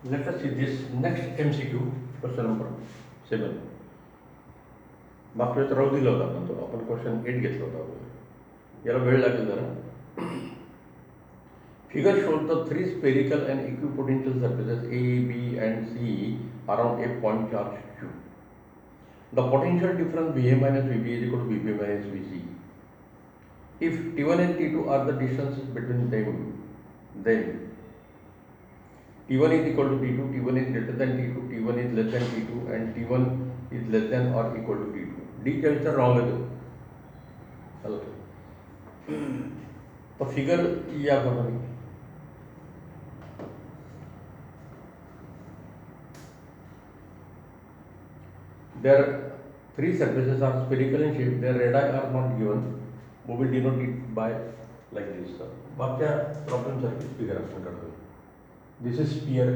Let us see this next MCQ, question number 7. मागच्या वेळेस राहू दिला होता आपण क्वेश्चन 8 घेतला होता अगोदर. याला वेळ लागेल जरा. Figure shows the three spherical and equipotential surfaces A, B and C around a point charge Q. The potential difference VA minus VB is equal to VB minus VC. If T1 and T2 are the distances between them, then T1 is equal to T2, T1 is greater than T2, T1 is less than T2 and T1 is less than or equal to T2. D का answer wrong है तो तो figure या प्रमाणे there three surfaces are spherical in shape, their radii are not given. We will denote it by like this. बाकी problem circuit figure आपण करतो. This is sphere.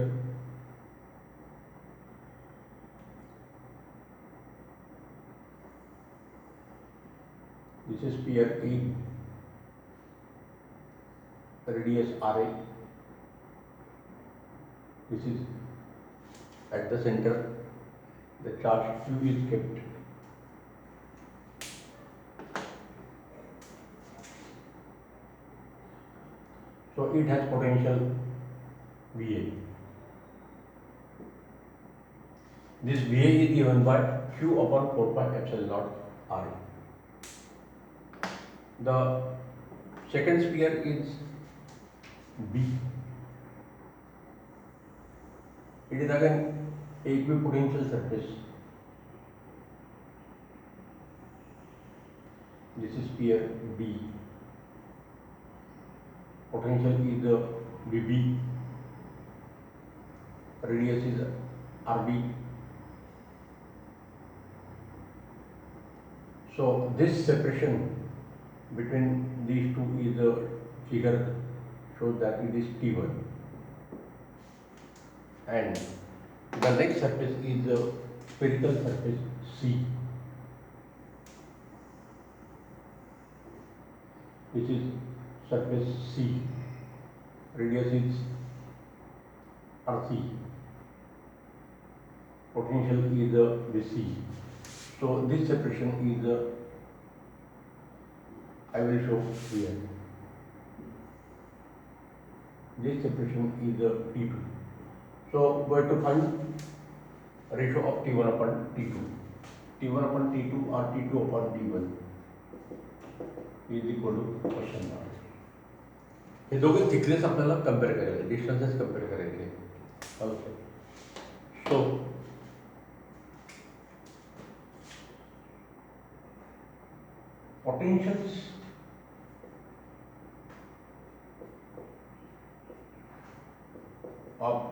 This is sphere A. Radius RA. This is at the center. The charge Q is kept. So it has potential VA. This VA is given by Q upon 4 pi epsilon naught RA. The second sphere is B. It is again equipotential surface. This is sphere B. Potential is VB. Radius is RB. So this separation between these two is a figure shows that it is T1. And the next surface is a spherical surface C. This is surface C. Radius is RC. Potential is VC. So this separation is I will show here. This separation is T2. So we have to find ratio of T1 upon T2. T1 upon T2 or T2 upon T1 is equal to question mark. हे दोघे thickness आपल्याला compare करायचे, distances compare करायचे. सो potentials of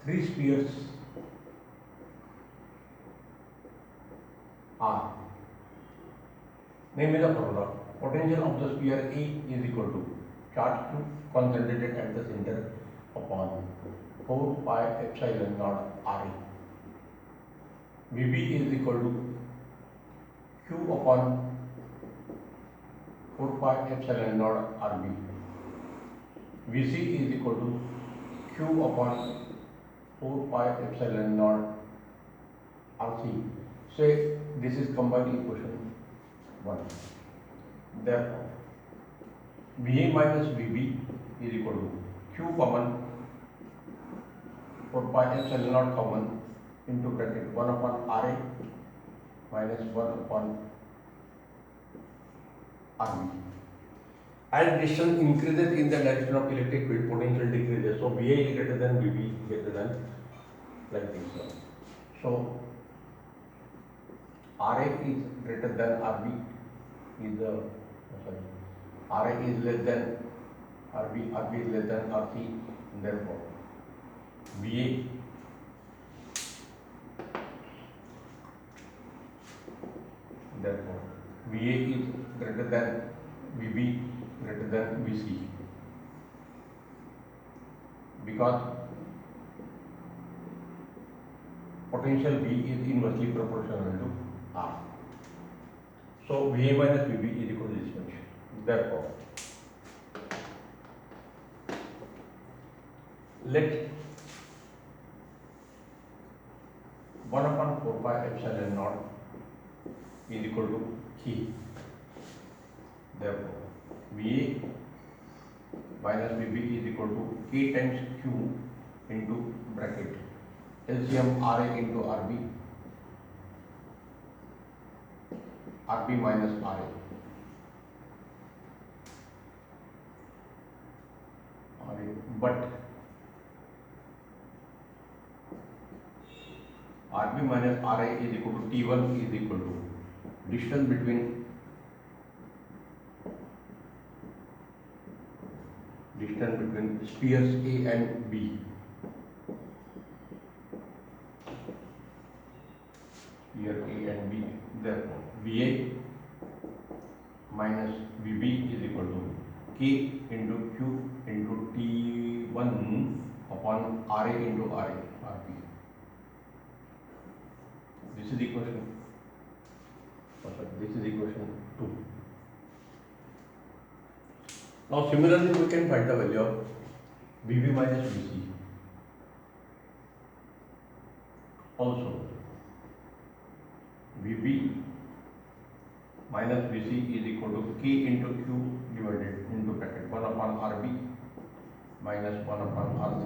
three spheres are, name is the formula. Potential of the sphere A is equal to charge Q concentrated at the center upon 4 pi epsilon naught RA. VB is equal to Q upon 4 pi epsilon naught RB. VC is equal to Q upon 4 pi epsilon naught RC. Say this is combined equation 1. Therefore, VA minus VB is equal to Q common 4 pi epsilon naught common into bracket 1 upon RA minus 1 upon RB. As distance increases in the direction of electric field, potential decreases. So VA is greater than VB greater than like this. So RA is greater than RB is RA is less than RB, RB is less than RC. Therefore, VA therefore VA is greater than VB greater than VC because potential V is inversely proportional to R. So VA minus VB is equal to this much. Therefore, let 4 pi epsilon naught is equal to K. Therefore, VA minus VB is equal to K times Q into bracket LCM RA into RB, RB minus RA. But RB minus RA is equal to T1 is equal to distance between spheres A and B. Sphere A and B. Therefore, VA minus VB is equal to K into Q into T1 upon RA into RA, RB. This is equation. This is equation 2. Now, similarly, we can find the value of VB minus VC. Also, VB minus VC is equal to K into Q divided into bracket 1 upon RB minus 1 upon RC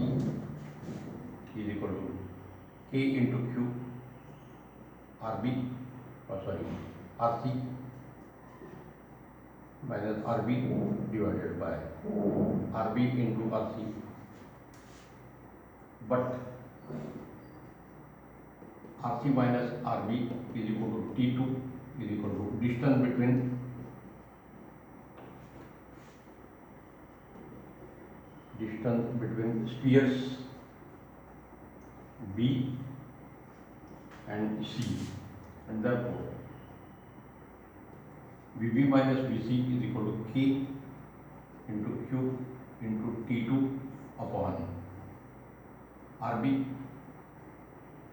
is equal to K into Q RC minus RB divided by RB into RC. But RC minus RB is equal to T2 is equal to distance between spheres B and C, and therefore VB minus VC is equal to K into Q into T2 upon RB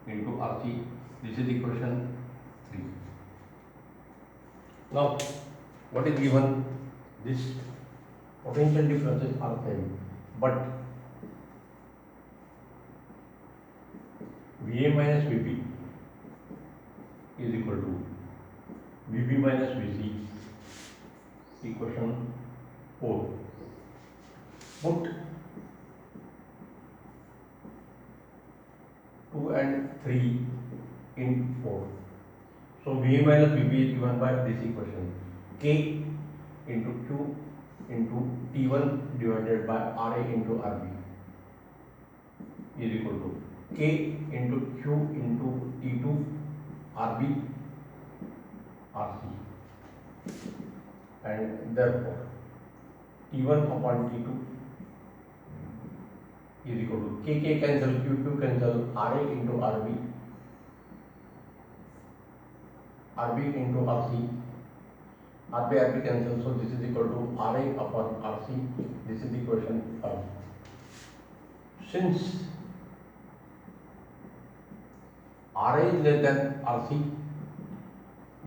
into RC. This is equation 3. Now, what is given? This potential differences are same, but VA minus VB is equal to VB minus VC, equation 4. Put 2 and 3 in 4. So VA minus VB is given by this equation, K into Q into T1 divided by RA into RB is equal to K into Q into T2 RB RC, and therefore T1 upon T2 is equal to K cancel, Q cancel, RA into RB into RC, RB cancel, so this is equal to RA upon RC. This is equation 5. Since RA is less than RC,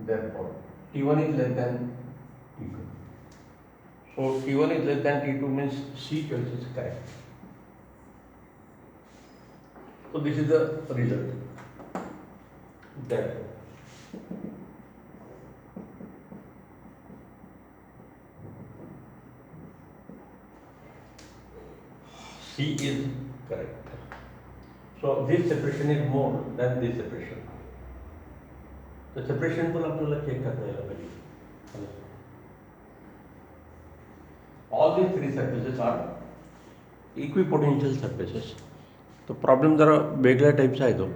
therefore T1 is less than T2. So T1 is less than T2 means C choice is correct. So this is the result. Therefore, C is correct. So this separation is more than this separation. तो separation पण आपल्याला check करता यायला पाहिजे. All these three surfaces are equipotential surfaces. तो problem जरा वेगळ्या टाईपचा आहे तो.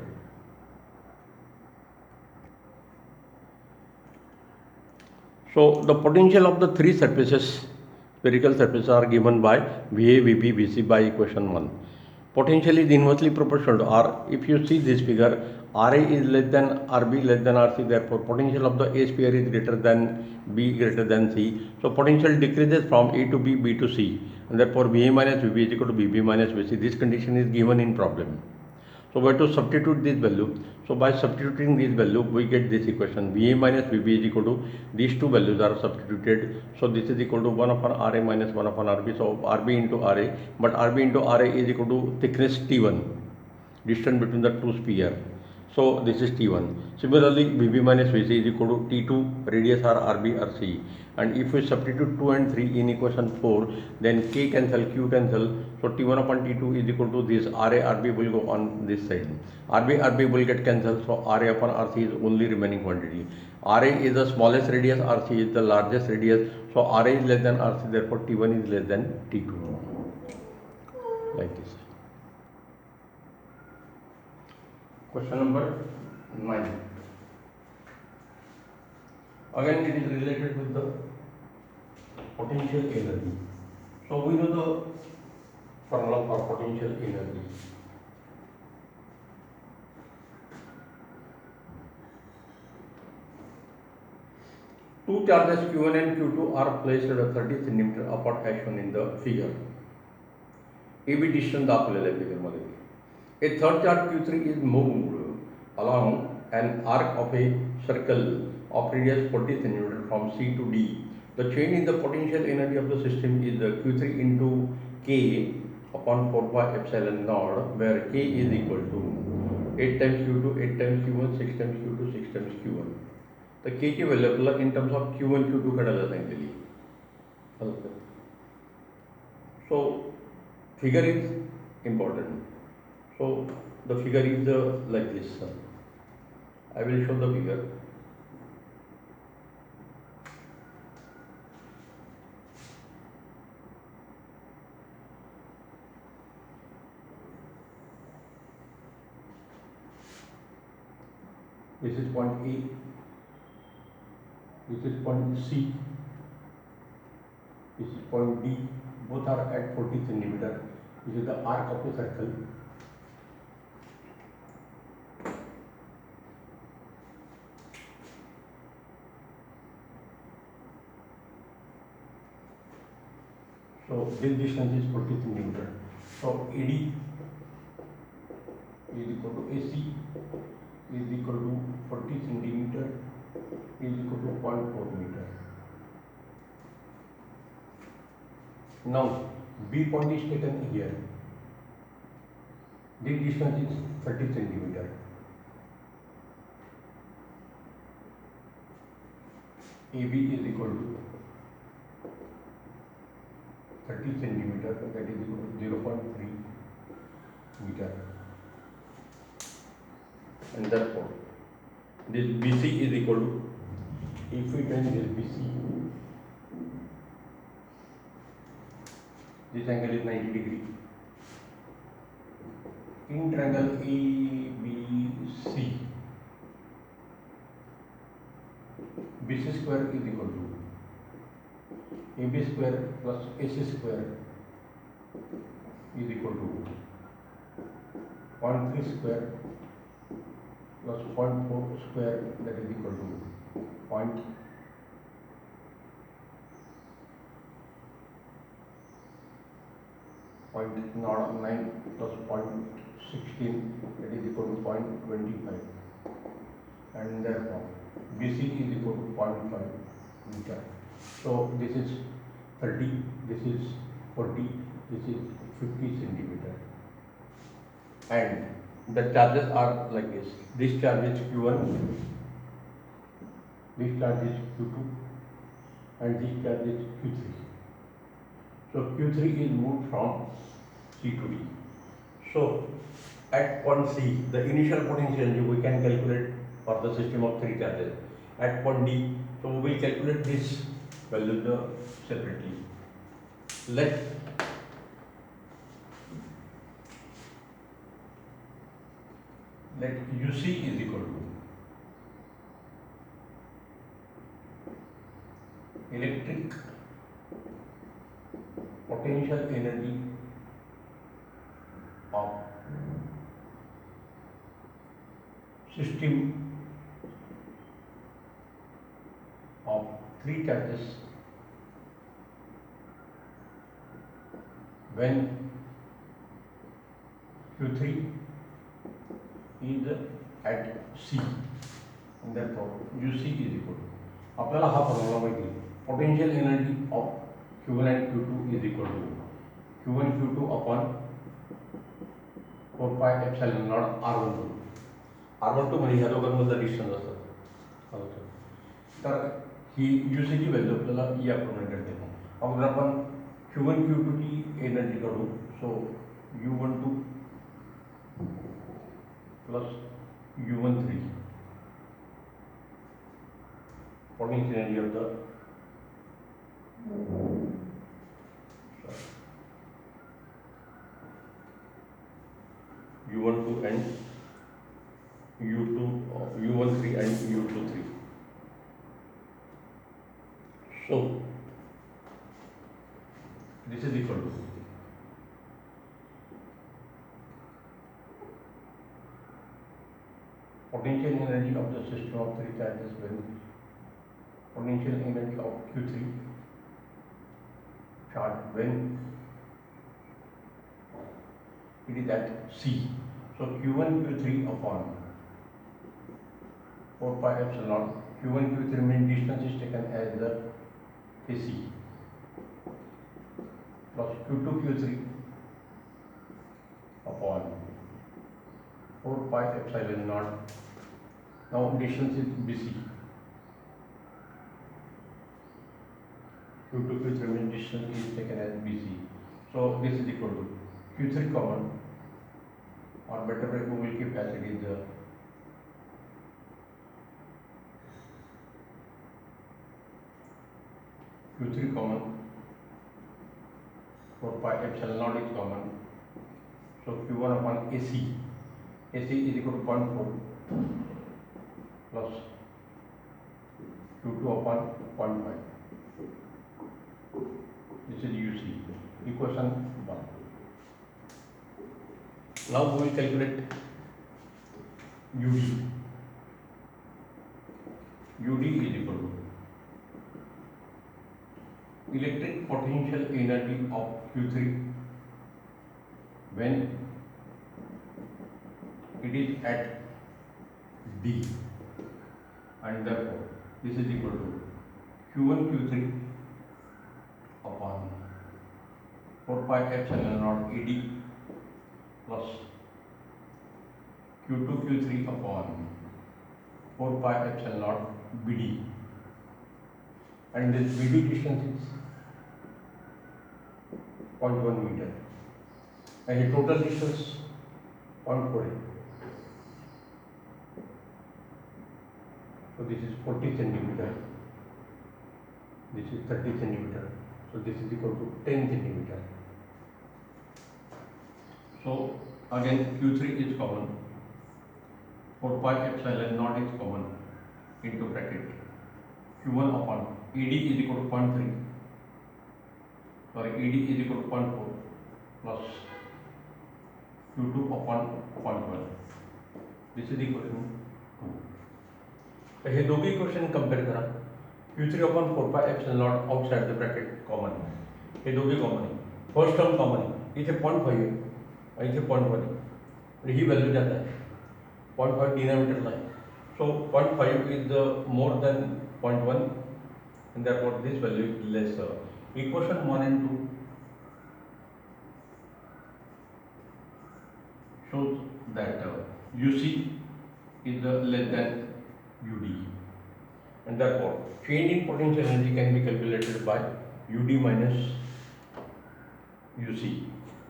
So the potential of the three surfaces, spherical surfaces, are given by VA, VB, VC by equation 1. Potential is inversely proportional to R. If you see this figure, RA is less than RB less than RC, therefore potential of the A sphere is greater than B greater than C. So potential decreases from A to B, B to C, and therefore VA minus VB is equal to VB minus VC. This condition is given in problem. So we have to substitute this value. So by substituting this value, we get this equation. VA minus VB is equal to, these two values are substituted. So this is equal to 1 upon RA minus 1 upon RB. So RB into RA, but RB into RA is equal to thickness T1, distance between the two spheres. So this is T1. Similarly, VB minus VC is equal to T2 radius R, RB, RC. And if we substitute 2 and 3 in equation 4, then K cancel, Q cancel. So T1 upon T2 is equal to this RA, RB will go on this side. RB, RB will get cancelled. So RA upon RC is only remaining quantity. RA is the smallest radius, RC is the largest radius. So RA is less than RC, therefore T1 is less than T2. Like this. Question number 9. Again, it is related with the potential energy. So we know the formula for potential energy. Two charges Q1 and Q2 are placed at a 30 cm apart as shown in the figure. AB distance दाखवलेला आहे figure मध्ये. A third charge Q3 is moved along an arc of a circle of radius 40 cm from C to D. The change in the potential energy of the system is Q3 into K upon 4 pi epsilon naught, where K is equal to 8 times Q2, 8 times Q1, 6 times Q2, 6 times Q1. The K ची value आपल्याला in terms of Q1, Q2 काढायला सांगितलेली. So figure is important. So the figure is like this. I will show the figure. This is point A. This is point C. This is point D. Both are at 40 centimeter. This is the arc of the circle. So this distance is 40 centimeter. So AD is equal to AC is equal to 40 centimeter is equal to 0.4 meter. Now B point is taken here. This distance is 30 centimeter. AB is equal to 30 centimeter, that is equal to 0.3 meter. And therefore, this BC is equal to, if we turn this BC, this angle is 90 degree. In triangle ABC, BC square is equal to AB square plus AC square is equal to 0.3 square plus 0.4 square, that is equal to 0.9 plus 0.16, that is equal to 0.25, and therefore BC is equal to 0.5 meter. So this is 30, this is 40, this is 50 centimeter, and the charges are like this. This charge is Q1, this charge is Q2, and this charge is Q3. So Q3 is moved from C to D. So at point C, the initial potential energy we can calculate for the system of 3 charges. At point D, so we will calculate this value separately. Let UC is equal to electric potential energy of system of 3 charges when Q3 is at C, and therefore UC is equal to, आपल्याला हा formula माहिती आहे, potential energy of Q1 and Q2 is equal to Q1 Q2 upon 4 pi epsilon naught R12. R12 म्हणजे ह्या दोघांमधला distance असतात. तर ही युसीची value आपल्याला याप्रमाणे कळते. अगोदर आपण Q1 Q2 ची एनर्जी काढू. सो U12 plus U13 potential energy of the U12 and U13 and U23. So this is equal to potential energy of the system of three charges when potential energy of Q3 charge when it is at C. So Q1 Q3 upon 4 pi epsilon. Q1 Q3 mean distance is taken as the AC plus Q2 Q3 upon 4 pi epsilon naught. Now distance is BC. Q2 Q3 mean distance is taken as BC. So this is equal to Q3 common, or better way we will keep as it is Q3 common, 4 pi epsilon naught is common. So Q1 upon AC is equal to 0.4 plus Q2 upon 0.5. This is UC, equation 1. Now we will calculate UD. UD is equal to electric potential energy of Q3 when it is at D, and therefore this is equal to Q1 Q3 upon 4 pi epsilon naught AD plus Q2 Q3 upon 4 pi epsilon naught BD, and this BD distance is 0.1 meter, and the total distance 0.4. So this is 40 centimeter, this is 30 centimeter, so this is equal to 10 centimeter. So again Q3 is common, 4 pi epsilon naught is common, into bracket Q1 upon ED is equal to 0.3, sorry, ED is equal to 0.4 plus Q2 upon 0.1. This is equal to 2. तर हे दोघी equation compare करा. Q3 upon 4 pi epsilon naught outside the bracket common आहे, हे दोघे common आहे. First term common आहे, इथे 0.5 आहे आणि इथे 0.1 आहे, आणि ही व्हॅल्यू जात आहे 0.5 डिनॉमिनेटरला आहे. सो 0.5 is more than 0.1 and therefore this value is lesser. Equation 1 and 2 shows that UC is less than UD, and therefore change in potential energy can be calculated by UD minus UC.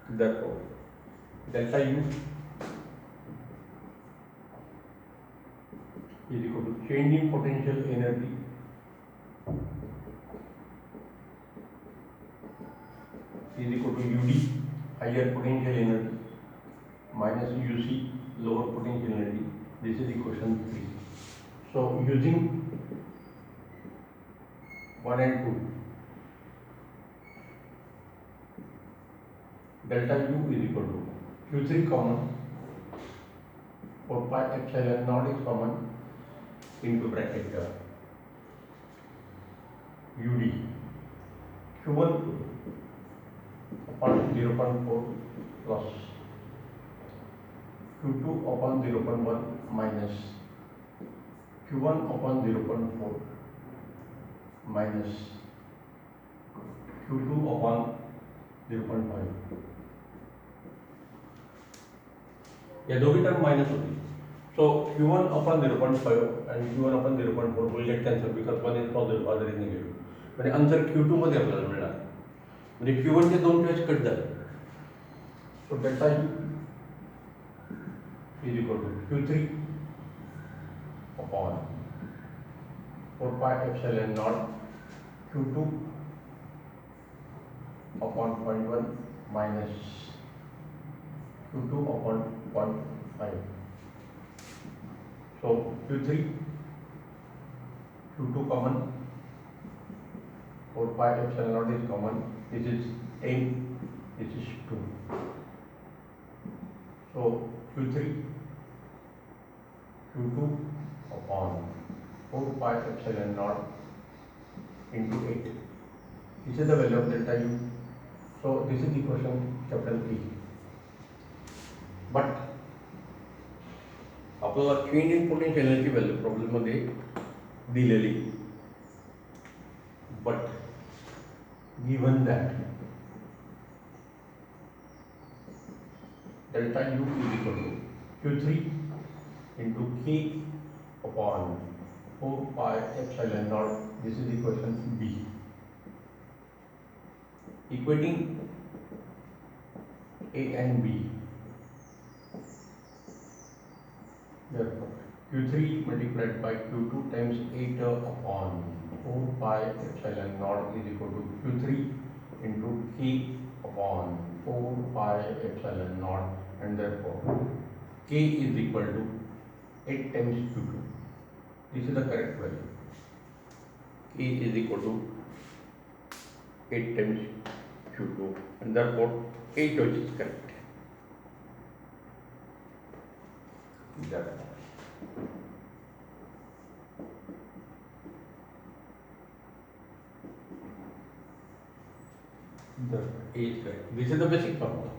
Therefore delta U is equal to change in potential energy is equal to UD, higher potential energy, minus UC, lower potential energy. This is equation 3. So using 1 and 2, delta U is equal to Q3 common, 4 pi epsilon naught is common, into bracket UD, Q1 upon 0.4 plus Q2 upon 0.1 minus Q1 upon 0.4 minus Q2 upon 0.5. या दोघी term minus होती. So Q1 upon 0.5 and Q1 upon 0.4 will get cancelled because one is positive, other is negative. म्हणजे answer Q2 मध्ये आपल्याला मिळणार. म्हणजे Q1 चे दोन वेळेस कट झाले. So delta U is equal to Q3 upon 4 pi epsilon naught Q2 upon 0.1 minus Q2 upon 0.5. So Q3, Q2 common, 4 pi epsilon naught is common. This is 10, this is 2. So Q3, Q2 upon 4 pi epsilon naught into 8. This is the value of delta U. So this is the equation capital E. But आपल्याला change in potential energy value प्रॉब्लेममध्ये दिलेली. But given that delta U is equal to Q3 into K upon 4 pi epsilon naught. This is equation B. Equating A and B. Therefore, Q3 multiplied by Q2 times 8 upon 4 pi epsilon naught is equal to Q3 into K upon 4 pi epsilon naught, and therefore K is equal to 8 times Q2. This is the correct value. K is equal to 8 times Q2, and therefore A choice is correct. That. The A is correct. This is the basic formula.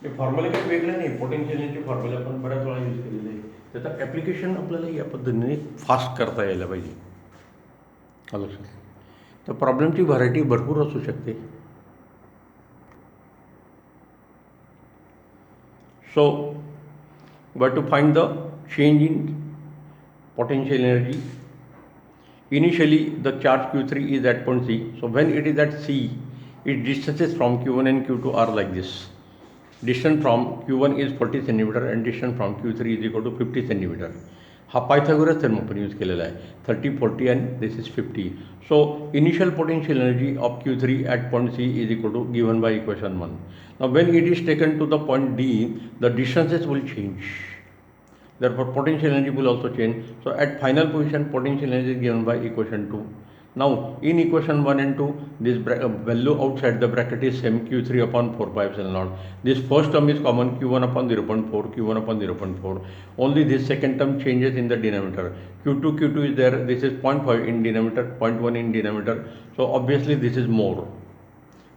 हे formula काही वेगळं नाही. Potential energy formula आपण बऱ्याच वेळा use केलेलं आहे. त्याचं ॲप्लिकेशन आपल्याला या पद्धतीने फास्ट करता यायला पाहिजे. लक्षात. तर प्रॉब्लेमची व्हरायटी भरपूर असू शकते. So we have to find the change in potential energy. Initially the charge Q3 is at point C. So when it is at C, its distances from Q1 and Q2 are like this. Distance from Q1 is 40 cm and distance from Q3 is equal to 50 cm. हा Pythagoras theorem आपण use केलेला आहे. 30, 40 and this is 50. So initial potential energy of Q3 at point C is equal to given by equation 1. Now when it is taken to the point D, the distances will change. Therefore potential energy will also change. So at final position potential energy is given by equation 2. Now in equation 1 and 2, this value outside the bracket is same, Q3 upon 4 pi epsilon naught. This first term is common, Q1 upon 0.4, Q1 upon 0.4. Only this second term changes in the denominator. Q2 is there, this is 0.5 in denominator, 0.1 in denominator. So obviously this is more.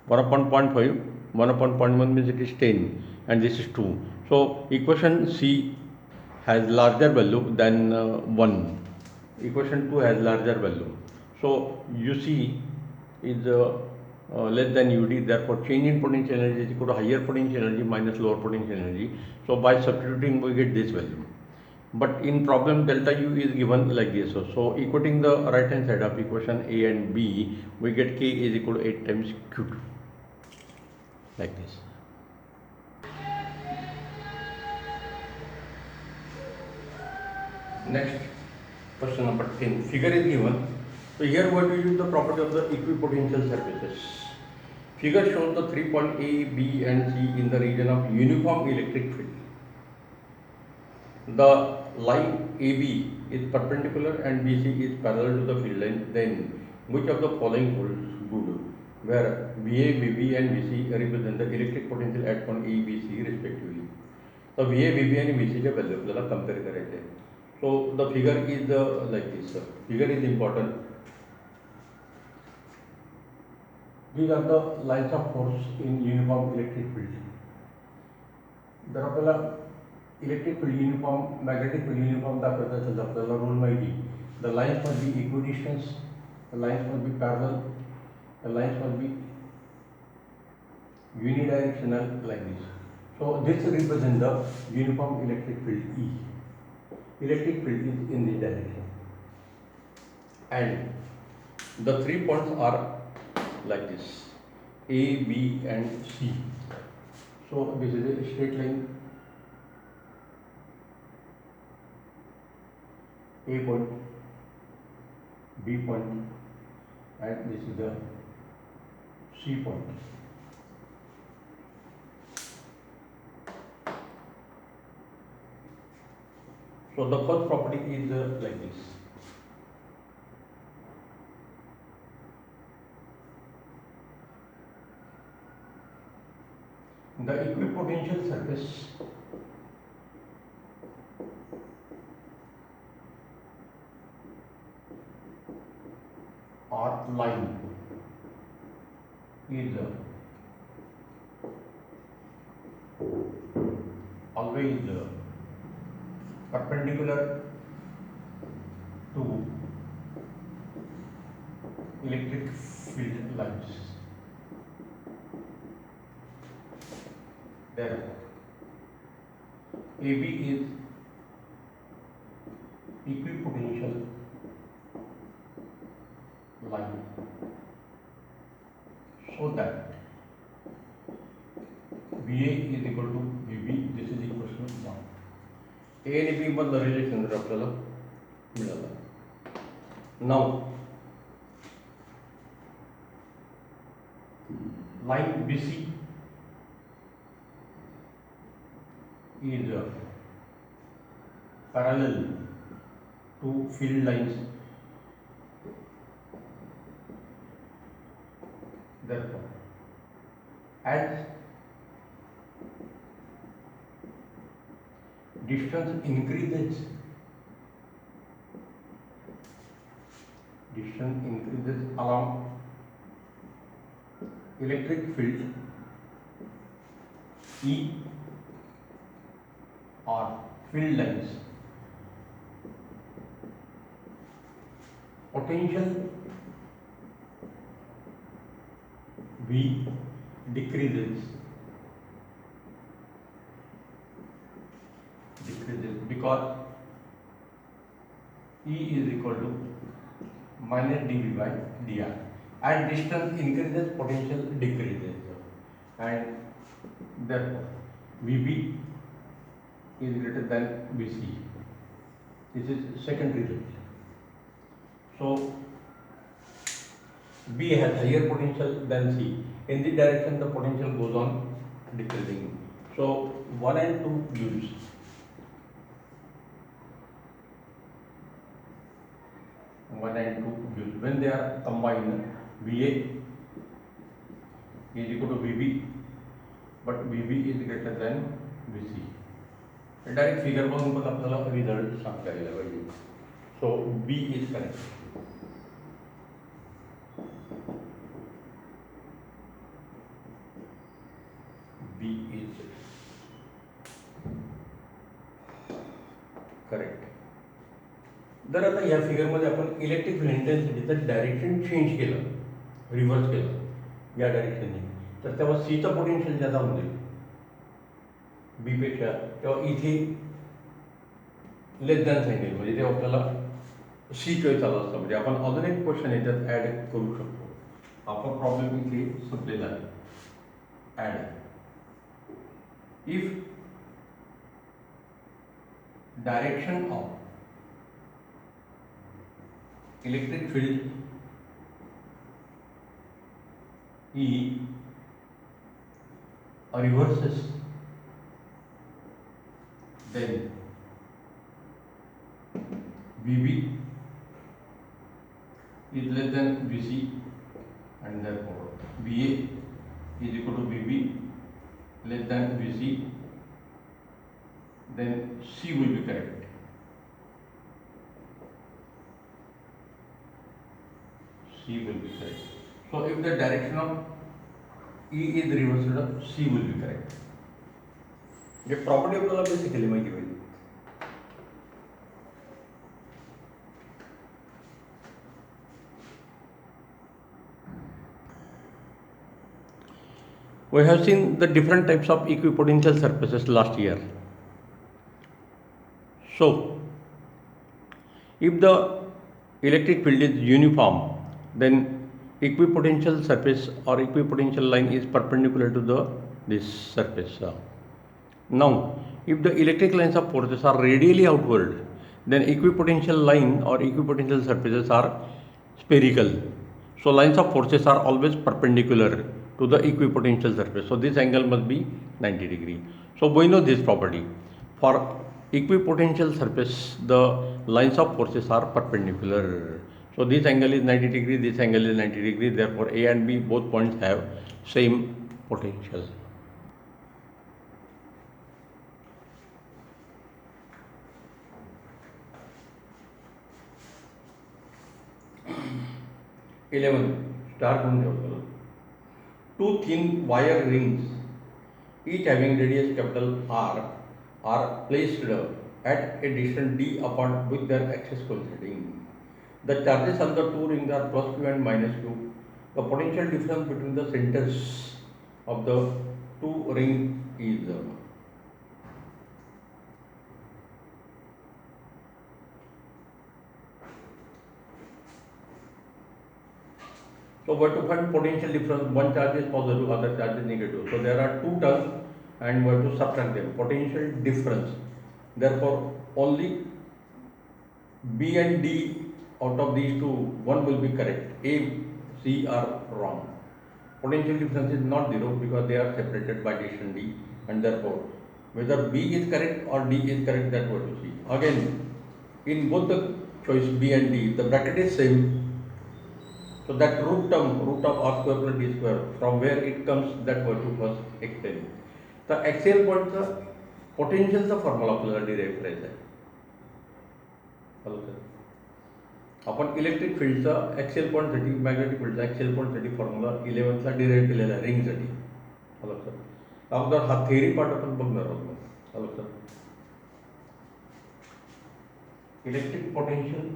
1 upon 0.5, 1 upon 0.1 means it is 10 and this is 2. So equation C has larger value than 1. Equation 2 has larger value. So UC is less than UD, therefore change in potential energy is equal to higher potential energy minus lower potential energy. So by substituting we get this value. But in problem delta U is given like this. So equating the right hand side of equation A and B, we get K is equal to 8 times Q2 like this. Next question number 10. Figure is given. So here we have to use the property of the equipotential surfaces. Figure shows the 3 point A, B and C in the region of uniform electric field. The line AB is perpendicular and BC is parallel to the field line. Then which of the following holds good? Where VA, VB and VC represent the electric potential at point A, B, C respectively. So VA, VB and VC चे value आपल्याला compare करायचे. So the figure is like this. Figure is important. These are the lines of force in uniform electric field. जर आपल्याला electric field uniform, magnetic field uniform दाखवायचं असेल तर आपल्याला rule माहिती. The lines must be equidistant, the lines must be parallel, the lines must be unidirectional like this. So this represents the uniform electric field E. Electric field is in this direction, and the 3 points are like this: A, B, and C. So this is a straight line. A point, B point, and this is the C point. So the first property is like this. The equipotential surface or line is always perpendicular to electric field lines. Therefore, AB is equipotential line, so that VA is equal to VB. This is equal to 1. A आणि B मधलं relation जर आपल्याला मिळालं. Now line BC is parallel to field lines. Therefore, as distance increases along electric field E or field lines, potential V decreases because E is equal to minus dV by dr. As distance increases, potential decreases, and therefore VB is greater than VC. This is second result. So B has higher potential than C. In this direction, the potential goes on decreasing. So 1 and 2 gives when they are combined, VA is equal to VB, but VB is greater than VC. Direct figure बघून पण आपल्याला result सांगता यायला पाहिजे. So B is correct. B is correct. जर आता या फिगरमध्ये आपण इलेक्ट्रिक फील्ड इंटेन्सिटीचं डायरेक्शन चेंज केलं, रिव्हर्स केलं या डायरेक्शनने, तर तेव्हा सीचं पोटेन्शियल ज्यादा होऊन जाईल बी पेक्षा, तेव्हा इथे लेस दॅन सांगेल, म्हणजे तेव्हा आपल्याला सी चॉईस आला असता. म्हणजे आपण अजून एक क्वेश्चन याच्यात ॲड करू शकतो. आपला प्रॉब्लेम इथे संपलेला आहे. Add if direction of electric field E reverses, then VB is less than VC, and therefore VA is equal to VB less than VC, then C will be correct. C will be correct. So if the direction of E is reversed, C will be correct. ये property आपल्याला basically माहिती पाहिजे. We have seen the different types of equipotential surfaces last year. So, if the electric field is uniform, then equipotential surface or equipotential line is perpendicular to this surface. Now, if the electric lines of forces are radially outward, then equipotential line or equipotential surfaces are spherical. So, lines of forces are always perpendicular to the equipotential surface. So, this angle must be 90 degree. So, we know this property. For equipotential surface, the lines of forces are perpendicular. So, this angle is 90 degree, this angle is 90 degree. Therefore, A and B both points have same potential. Star two thin wire rings, each having radius capital R, are placed at a distance d apart with their axis coinciding. The charges on the two rings are plus q and minus q. The potential difference between the centers of the two rings is so we have to find potential difference. One charge is positive, other charge is negative. So there are two terms and we have to subtract them. Potential difference. Therefore, only B and D out of these two, one will be correct. A, C are wrong. Potential difference is not zero because they are separated by distance D, and therefore whether B is correct or D is correct, that we have to see. Again, in both the choice B and D, the bracket is same. So that root term, root of R square plus D square, from where it comes, that we have to first explain. The axial point, the potential चा formula आपल्याला derive करायचा आहे. Hello sir, आपण electric फील्डचा axial पॉईंटसाठी, magnetic फील्डचा axial पॉईंटसाठी formula 11th derive केलेला आहे रिंगसाठी. हॅलो सर, अगोदर हा थेअरी पार्ट आपण बघणार आहोत. Hello sir, electric potential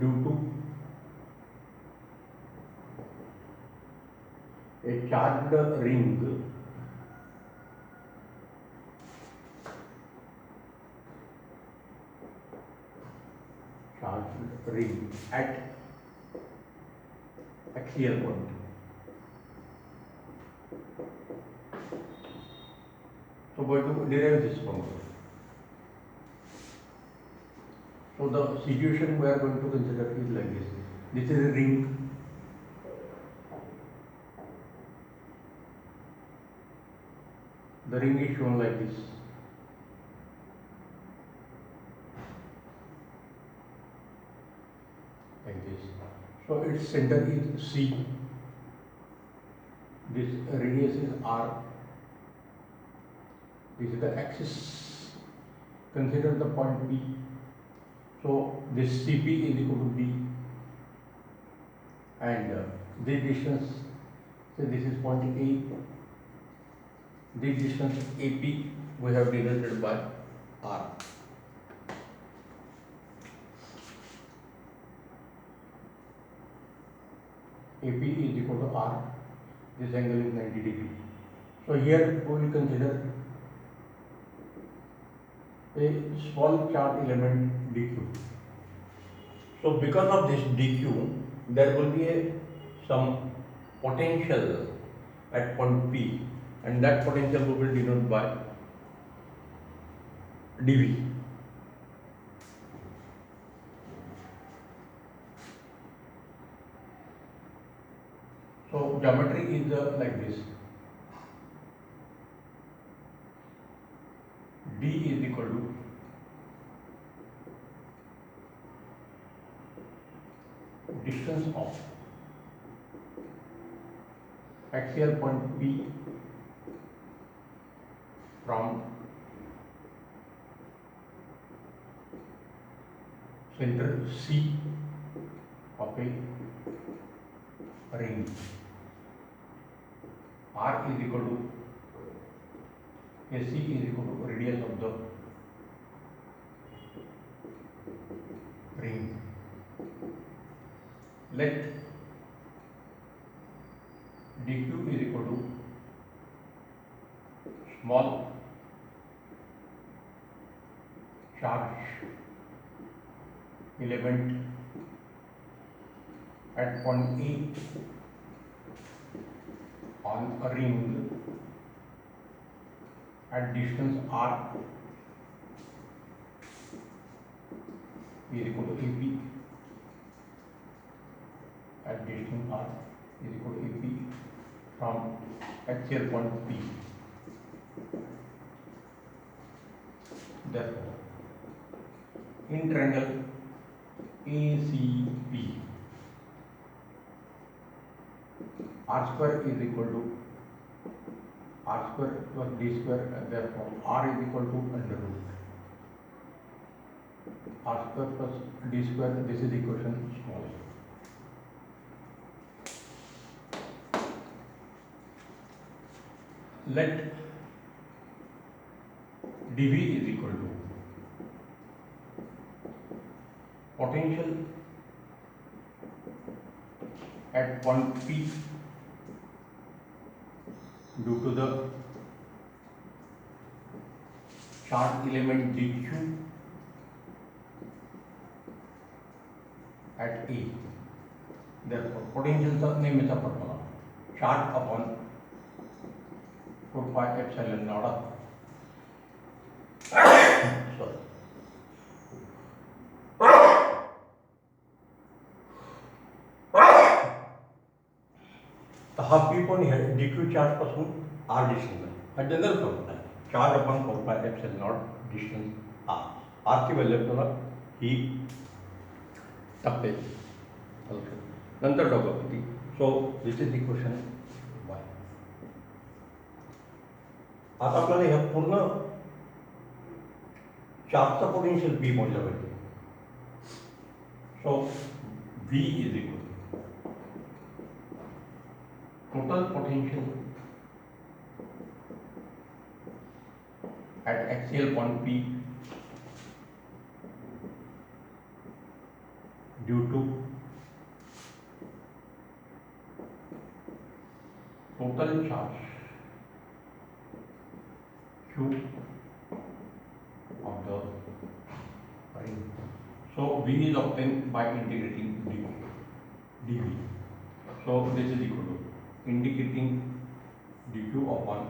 due to a charged ring at axial point. So we have to derive this formula. So the situation we are going to consider is like this. This is a ring. The ring is shown like this. Like this. So its center is C. This radius is R. This is the axis. Consider the point P. So this CP is equal to B, and this distance, so this is point A. This distance AP we have denoted by R. AP is equal to R. This angle is 90 degree. So here we will consider a small charge element dq. So because of this dq, there will be some potential at point P, and that potential will be denoted by dV. So geometry is like this. D is equal to distance of axial point P from center C of a ring. R is equal to AC is equal to radius of the ring. Let dq is equal to small charge element at point A on a ring at distance r is equal to AP at distance r is equal to AP from axial point P. Therefore, in triangle ACP, r square is equal to r square plus d square, and therefore r is equal to under root r square plus d square. This is equation small a. Let dV is equal to potential at point P due to the charge element dq at A. Therefore, potential चा नेहमीचा formula charge upon 4 pi epsilon naught. Sorry. तर हा P पण dq charge पासून r distance आहे. हा general formula आहे. Charge upon 4 pi epsilon naught distance r. r ची व्हॅल्यू आपल्याला ही टाकते नंतर टाकू ती. So this is equation y. आता आपल्याला ह्या पूर्ण चार्जचा पोटेन्शियल बी मोजला पाहिजे. सो V is equal total potential at axial point P due to total charge Q of the ring. So V is obtained by integrating dV. So this is equal to integrating dq upon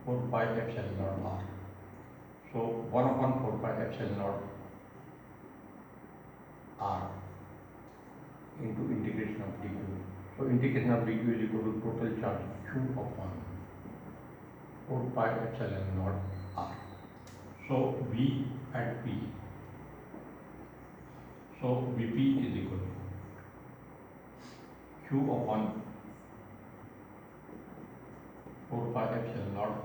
4 pi epsilon naught r. So 1 upon 4 pi epsilon naught r into integration of dq. So integration of dq is equal to total charge q upon 4 pi epsilon naught r. So V at P. So Vp is equal to q upon 4 pi epsilon naught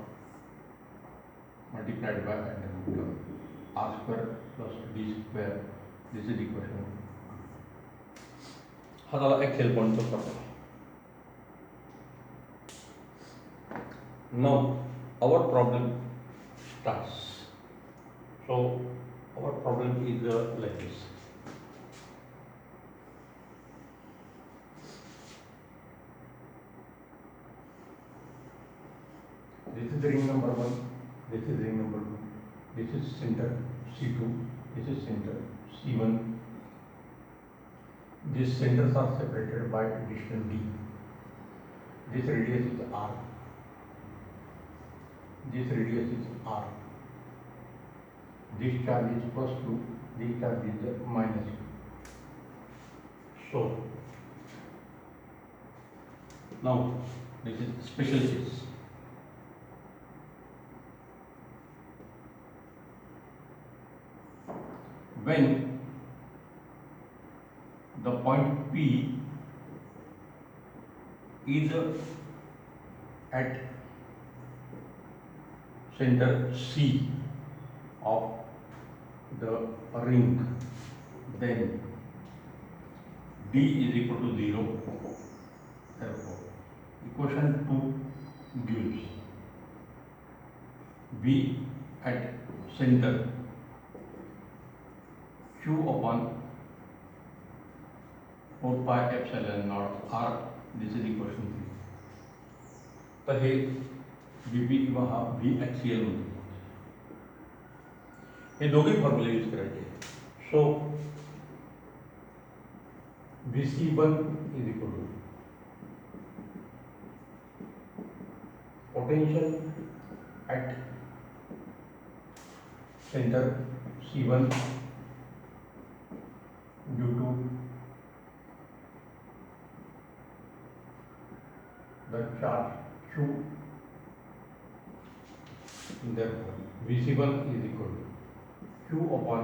multiplied by under root of r square plus d square. This is equation. हा झाला axial पॉइंटचा formula. Now our problem starts. So our problem is like this. This is ring number 1, this is ring number 2, this is center C2, this is center C1. These centers are separated by distance d. This radius is r. This radius is r. This charge is plus 2, this charge is minus 2. So now this is special case. When the point P is at center C of the ring, then D is equal to 0. Therefore, equation 2 gives V at center Q upon 4 pi epsilon naught R, this is equation 3. तर हे VP किंवा हा V axial म्हणतो. हे दोघे फॉर्म्युले use करायचे. सो VC1 is equal to potential at center C1 due to the charge Q. Therefore, VC1 is equal to Q upon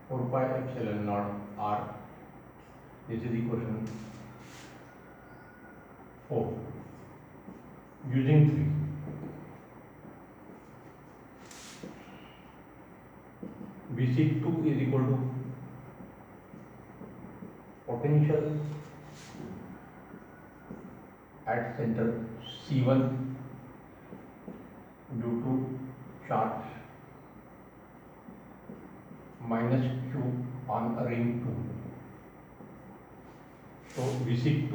4 pi epsilon naught R. This is equation 4. Using 3. VC2 is equal to potential at center C1 due to charge minus Q on ring 2. So VC2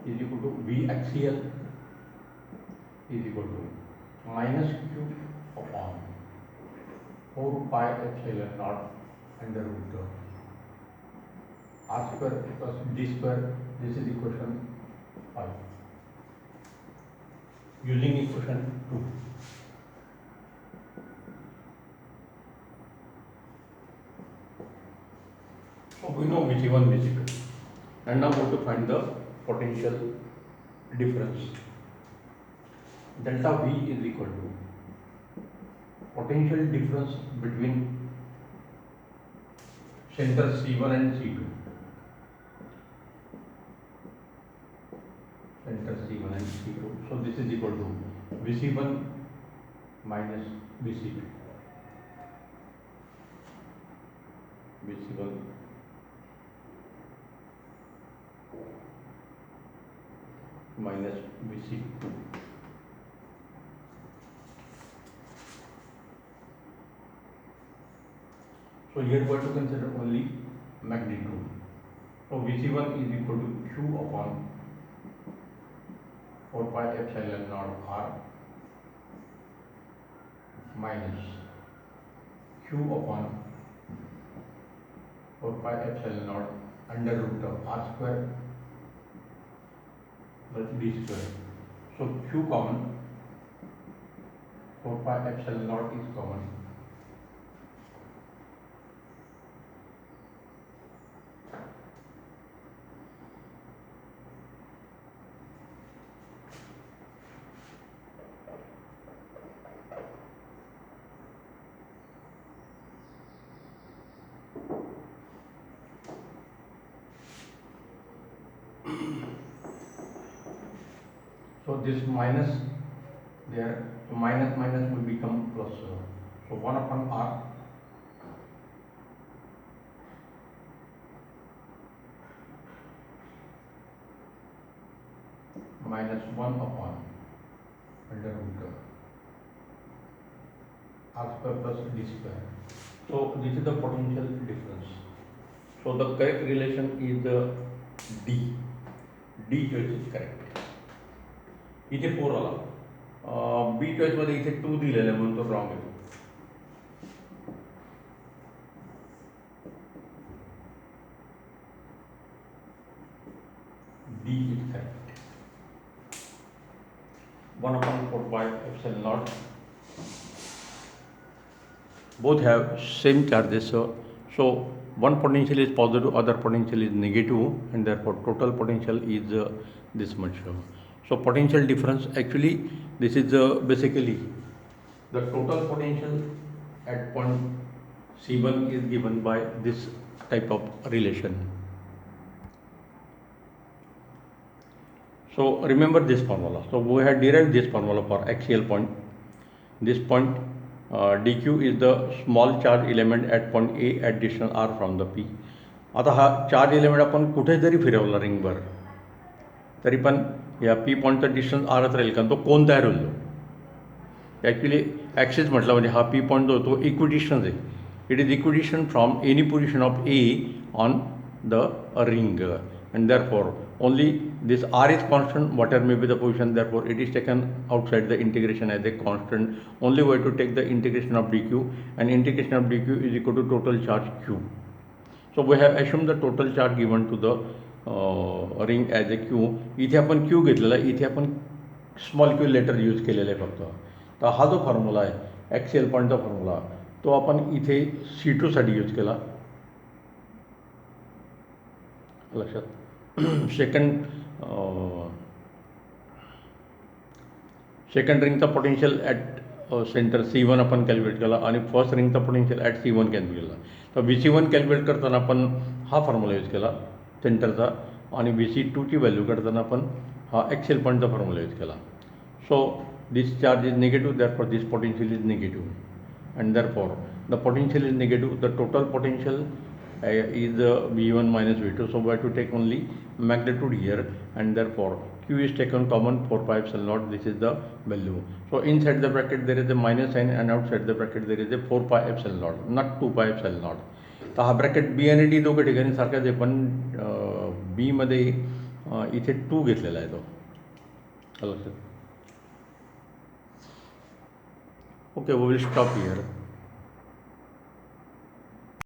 is equal to V axial is equal to minus Q upon 4 pi epsilon naught under root of R square plus D square. This is equation 5. Using equation 2. So we know VC1, VC2. And now we have to find the potential difference. Delta V is equal to potential difference between center C1 and C2. Center C1 and C2. So this is equal to VC1 minus VC2. VC1 minus VC2. So here we have to consider only magnitude. So VC1 is equal to Q upon 4 pi epsilon naught R minus Q upon 4 pi epsilon naught under root of R square plus D square. So Q common, 4 pi epsilon naught is common. So this minus there, so minus minus will become plus. So 1 upon R minus 1 upon under root of R square plus D square. So this is the potential difference. So the correct relation is the D. D choice is correct. इथे 4 आला. B choice मध्ये इथे 2 दिलेला म्हणून तो wrong आहे. D is correct. 1 upon 4 pi epsilon naught. Both have same charges. So one potential is positive, other potential is negative, and therefore total potential is this much. So potential difference, actually this is basically the total potential at point C1 is given by this type of relation. So remember this formula. So we had derived this formula for axial point. This point dq is the small charge element at point A at distance r from the P. आता हा charge element आपण कुठे जरी फिरवला रिंगवर तरी पण या P पॉईंटचा distance आरच राहील कारण तो कोन तयार होईल. ॲक्च्युली ॲक्सिस म्हटलं म्हणजे हा पी पॉईंट जो तो इक्विडिस्टन्स आहे. It is equidistance from any position of A on the ring and therefore only this r is constant whatever may be the position, therefore it is taken outside the integration as a constant. Only way to take the integration of dq, and integration of dq is equal to total charge q. So we have assumed the total charge given to the ring as a q. इथे आपण q घेतलेला आहे, इथे आपण small Q letter use केलेलं आहे फक्त. तर हा जो फॉर्म्युला आहे ॲक्सियल पॉईंटचा फॉर्म्युला तो आपण इथे C2 साठी यूज केला लक्षात. सेकंड रिंगचा पोटेन्शियल ॲट सेंटर C1 आपण कॅल्क्युलेट केला आणि फर्स्ट रिंगचा पोटेन्शियल ॲट C1 कॅल्क्युलेट केला. तर VC1 कॅल्क्युलेट करताना आपण हा फॉर्म्युला यूज केला सेंटरचा, आणि VC2ची व्हॅल्यू काढताना आपण हा ॲक्सियल पॉईंटचा फॉर्म्युला यूज केला. So this charge is negative, therefore this potential is negative, and therefore the potential is negative. The total potential is V1 minus V2. So we have to take only magnitude here, and therefore Q is taken common 4 pi epsilon naught. This is the value. So inside the bracket there is a minus sign, and outside the bracket there is a 4 pi epsilon naught, not 2 pi epsilon naught. तर हा bracket B आणि D दोघं ठिकाणी सारखाच आहे, पण बीमध्ये इथे 2 घेतलेला आहे तो लक्षात. Okay, we will stop here.